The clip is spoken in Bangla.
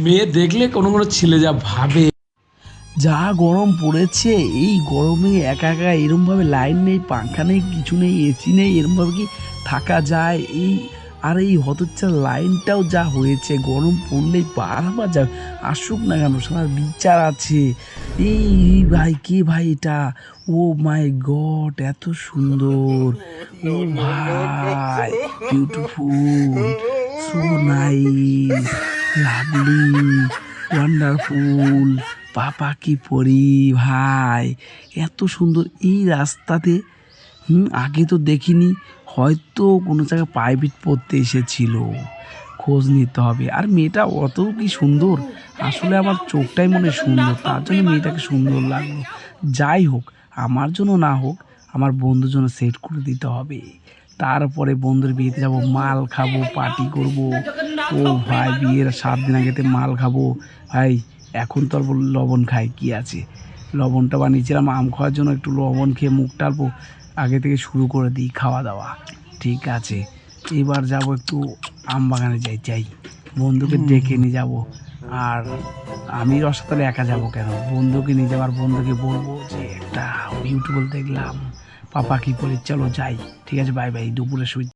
মেয়ে দেখলে কোনো কোনো ছেলে যা ভাবে। যা গরম পড়েছে, এই গরমে একা একা এরমভাবে লাইন নেই, পাংখা নেই, কিছু নেই, এসি নেই, এরমভাবে কি থাকা যায়? আর এই হতচ্ছাড়া লাইনটাও যা হয়েছে, গরম পড়লেই বারবার যা আসুক না কেন সারা বিচার আছে। এই ভাই, কে ভাই এটা? ও মাই গড, এত সুন্দর! ও ভাই, beautiful, so nice, lovely, wonderful. পাপা কি পরি ভাই, এত সুন্দর এই রাস্তাতে! আগে তো দেখিনি, হয়তো কোনো জায়গায় প্রাইভেট পড়তে এসেছিল, খোঁজ নিতে হবে। আর মেয়েটা অত কি সুন্দর, আসলে আমার চোখটাই মনে হয় সুন্দর, তার জন্য মেয়েটাকে সুন্দর লাগলো। যাই হোক, আমার জন্য না হোক, আমার বন্ধুর জন্য সেট করে দিতে হবে। তারপরে বন্ধুর বিয়েতে যাব, মাল খাবো, পার্টি করব। ও ভাই, বিয়ের 7 দিন আগেতে মাল খাবো ভাই। এখন তো আর লবণ খাই, কি আছে? লবণটা বানিয়েছিলাম আম খাওয়ার জন্য, একটু লবণ খেয়ে মুখ টালবো, আগে থেকে শুরু করে দিই খাওয়া দাওয়া। ঠিক আছে, এবার যাব একটু আম বাগানে, যাই বন্ধুকে ডেকে নিয়ে যাব। আর আমি রসাতলে একা যাব কেন, বন্ধুকে নিয়ে যাবো, আর বন্ধুকে বলবো যে একটা বিউটিফুল দেখলাম, পাপা কি বলে, চলো যাই। ঠিক আছে, বাই বাই, দুপুরে শুই।